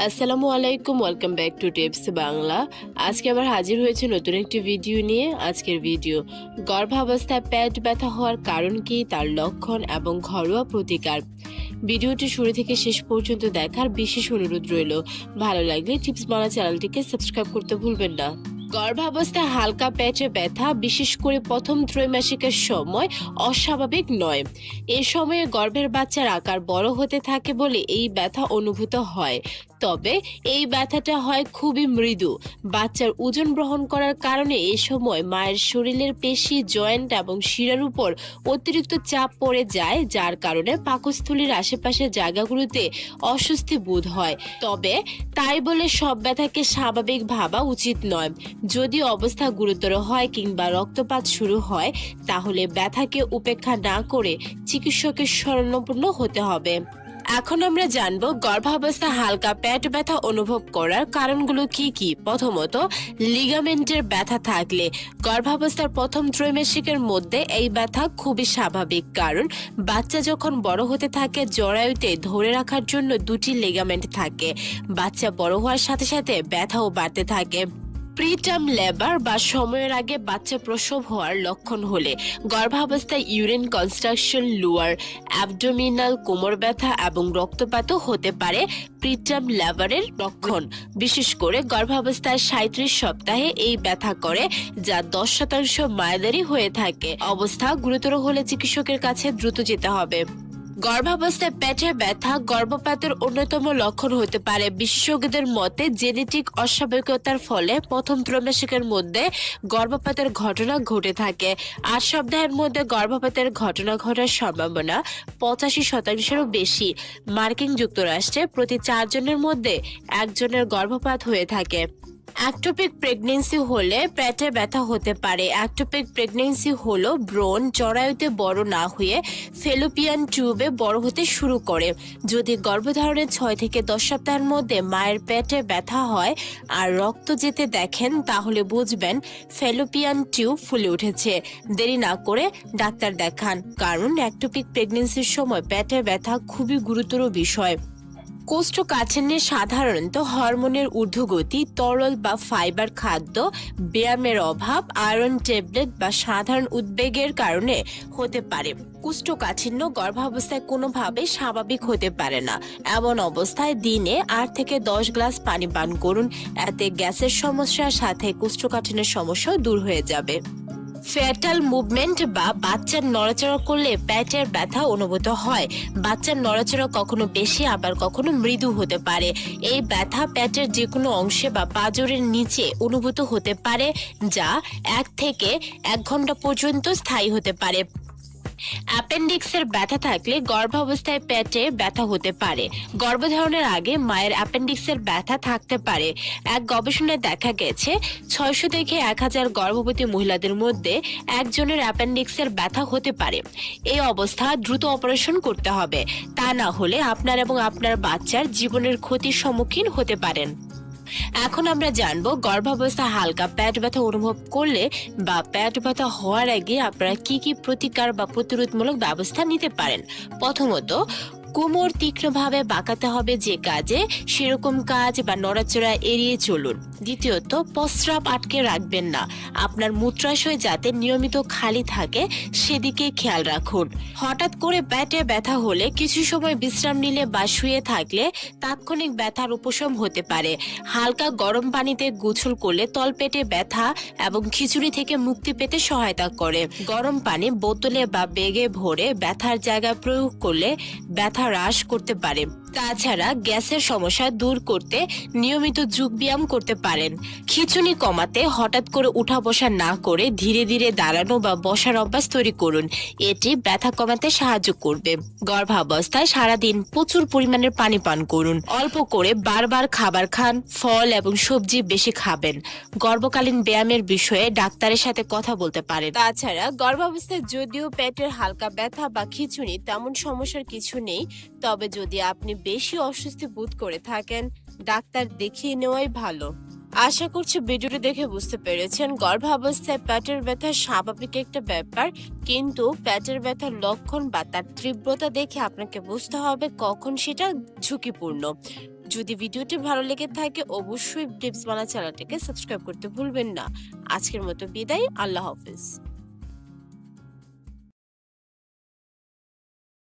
আসসালামু আলাইকুম, welcome back to tips Bangla. আজকে আবার হাজির হয়েছে নতুন একটি ভিডিও নিয়ে। আজকের ভিডিও গর্ভাবস্থায় পেট ব্যথা হওয়ার কারণ কি, তার লক্ষণ এবং ঘরোয়া প্রতিকার। ভিডিওটি শুরু থেকে শেষ পর্যন্ত দেখার বিশেষ অনুরোধ রইল। ভালো লাগলে টিপস বাংলা চ্যানেলটিকে সাবস্ক্রাইব করতে ভুলবেন না। গর্ভাবস্থায় হালকা পেটে ব্যথা, বিশেষ করে প্রথম ত্রৈমাসিকের সময়, অস্বাভাবিক নয়। এ সময়ে গর্ভের বাচ্চার আকার বড় হতে থাকে বলে এই ব্যথা অনুভূত হয়। তবে এই ব্যথাটা হয় খুবই মৃদু। বাচ্চার ওজন গ্রহণ করার কারণে এই সময় মায়ের শরীরের পেশি, জয়েন্ট এবং শিরার উপর অতিরিক্ত চাপ পড়ে যায়, যার কারণে পাকস্থলীর আশেপাশের জায়গাগুলোতে অস্বস্তি বোধ হয়। তবে তাই বলে সব ব্যথাকে স্বাভাবিক ভাবা উচিত নয়। যদি অবস্থা গুরুতর হয় কিংবা রক্তপাত শুরু হয়, তাহলে ব্যথাকে উপেক্ষা না করে চিকিৎসকের শরণাপন্ন হতে হবে। এখন আমরা জানবো গর্ভাবস্থা হালকা পেট ব্যথা অনুভব করার কারণগুলো কি কি। প্রথমত, লিগামেন্টের ব্যথা থাকলে। গর্ভাবস্থার প্রথম ত্রৈমাসিকের মধ্যে এই ব্যথা খুবই স্বাভাবিক, কারণ বাচ্চা যখন বড় হতে থাকে জরায়ুতে ধরে রাখার জন্য দুটি লিগামেন্ট থাকে। বাচ্চা বড় হওয়ার সাথে সাথে ব্যথাও বাড়তে থাকে। প্রিটার্ম লেবার বা সময়ের আগে বাচ্চা প্রসব হওয়ার লক্ষণ হলে গর্ভাবস্থায় ইউরিন কনস্ট্রাকশন, লোয়ার অ্যাবডোমিনাল, কোমর ব্যথা এবং রক্তপাতও হতে পারে প্রিটার্ম লেবারের লক্ষণ। বিশেষ করে গর্ভাবস্থায় 37 সপ্তাহে এই ব্যথা করে, যা 10% মায়েদেরই হয়ে থাকে। অবস্থা গুরুতর হলে চিকিৎসকের কাছে দ্রুত যেতে হবে। গর্ভাবস্থায় পেটে ব্যথা গর্ভপাতের অন্যতম লক্ষণ হতে পারে। বিশেষজ্ঞদের মতে জেনেটিক অস্বাভাবিকতার ফলে প্রথম ত্রৈমাসিকের মধ্যে গর্ভপাতের ঘটনা ঘটে থাকে। 8 সপ্তাহের মধ্যে গর্ভপাতের ঘটনা ঘটার সম্ভাবনা 85%-এরও বেশি। মার্কিন যুক্তরাষ্ট্রে প্রতি 4 জনের মধ্যে একজনের গর্ভপাত হয়ে থাকে। অ্যাক্টোপিক প্রেগন্যান্সি হলে পেটে ব্যথা হতে পারে। অ্যাক্টোপিক প্রেগন্যান্সি হলো ব্রণ জরায়ুতে বড় না হয়ে ফেলোপিয়ান টিউবে বড় হতে শুরু করে। যদি গর্ভধারণের 6 থেকে 10 সপ্তাহের মধ্যে মায়ের পেটে ব্যথা হয় আর রক্ত যেতে দেখেন, তাহলে বুঝবেন ফেলোপিয়ান টিউব ফুলে উঠেছে। দেরি না করে ডাক্তার দেখান, কারণ অ্যাক্টোপিক প্রেগন্যান্সির সময় পেটে ব্যথা খুবই গুরুতর বিষয়। কোষ্ঠকাঠিন্যে সাধারণত হরমোনের ঊর্ধ্বগতি, তরল বা ফাইবার খাদ্য, ব্যায়ামের অভাব, আয়রন ট্যাবলেট বা সাধারণ উদ্বেগের কারণে হতে পারে। কোষ্ঠকাঠিন্য গর্ভাবস্থায় কোনোভাবে স্বাভাবিক হতে পারে না। এমন অবস্থায় দিনে 8 থেকে 10 গ্লাস পানি পান করুন। এতে গ্যাসের সমস্যার সাথে কোষ্ঠকাঠিন্যের সমস্যাও দূর হয়ে যাবে। ফেটাল মুভমেন্ট বা বাচ্চার নড়াচড়া করলে পেটের ব্যথা অনুভূত হয়। বাচ্চার নড়াচড়া কখনো বেশি আবার কখনো মৃদু হতে পারে। এই ব্যথা পেটের যে কোনো অংশে বা পাঁজরের নিচে অনুভূত হতে পারে, যা 1 থেকে 1 ঘন্টা পর্যন্ত স্থায়ী হতে পারে। অ্যাপেন্ডিক্সের ব্যথা থাকলে গর্ভাবস্থায় পেটে ব্যথা হতে পারে। গর্ভধারণের আগে মায়ের অ্যাপেন্ডিক্সের ব্যথা থাকতে পারে। এক গবেষণায় দেখা গেছে 600 থেকে 1000 গর্ভবতী মহিলাদের মধ্যে একজনের অ্যাপেন্ডিক্সের ব্যথা হতে পারে। এই অবস্থা দ্রুত অপারেশন করতে হবে, তা না হলে আপনার এবং আপনার বাচ্চার জীবনের ক্ষতির সম্মুখীন হতে পারেন। এখন আমরা জানবো গর্ভাবস্থা হালকা পেট ব্যথা অনুভব করলে বা পেট ব্যথা হওয়ার আগে আপনারা কি কি প্রতিকার বা প্রতিরোধমূলক ব্যবস্থা নিতে পারেন। প্রথমত, কোমর তীক্ষ্ণভাবে বাঁকাতে হবে, যে কাজে সেরকম কাজ বা নড়াচড়া এড়িয়ে চলুন। দ্বিতীয়ত, প্রস্রাব আটকে রাখবেন না। আপনার মূত্রাশয় যাতে নিয়মিত খালি থাকে সেদিকে খেয়াল রাখুন। হঠাৎ করে পেটে ব্যথা হলে কিছু সময় বিশ্রাম নিলে বা শুয়ে থাকলে তাৎক্ষণিক ব্যথার উপশম হতে পারে। হালকা গরম পানিতে গোসল করলে তলপেটে ব্যথা এবং খিঁচুনি থেকে মুক্তি পেতে সহায়তা করে। গরম পানি বোতলে বা ব্যাগে ভরে ব্যথার জায়গায় প্রয়োগ করলে ব্যথা হ্রাস করতে পারে। তাছাড়া গ্যাসের সমস্যা দূর করতে নিয়মিত যোগ ব্যায়াম করতে পারেন। খিঁচুনি কমাতে হঠাৎ করে উঠা বসা না করে ধীরে ধীরে দাঁড়ানো বা বসার অভ্যাস তৈরি করুন। এটি ব্যথা কমাতে সাহায্য করবে। গর্ভাবস্থায় সারাদিন প্রচুর পরিমাণের পানি পান করুন। অল্প করে বারবার খাবার খান। ফল এবং সবজি বেশি খাবেন। গর্ভকালীন ব্যায়ামের বিষয়ে ডাক্তারের সাথে কথা বলতে পারেন। তাছাড়া গর্ভাবস্থায় যদিও পেটের হালকা ব্যথা বা খিঁচুনি তেমন সমস্যার কিছু নেই, তবে যদি আপনি বেশি অস্বস্তি বোধ করে থাকেন, ডাক্তার দেখিয়ে নেওয়াই ভালো। আশা করছি ভিডিওটি দেখে বুঝতে পেরেছেন গর্ভাবস্থায় পেটের ব্যথা স্বাভাবিক একটা ব্যাপার, কিন্তু পেটের ব্যথার লক্ষণ বা তার তীব্রতা দেখে আপনাকে বুঝতে হবে কখন সেটা ঝুঁকিপূর্ণ। যদি ভিডিওটি ভালো লেগে থাকে অবশ্যই টিপস বাংলা চ্যানেলটিকে সাবস্ক্রাইব করতে ভুলবেন না। আজকের মতো বিদায়, আল্লাহ হাফেজ।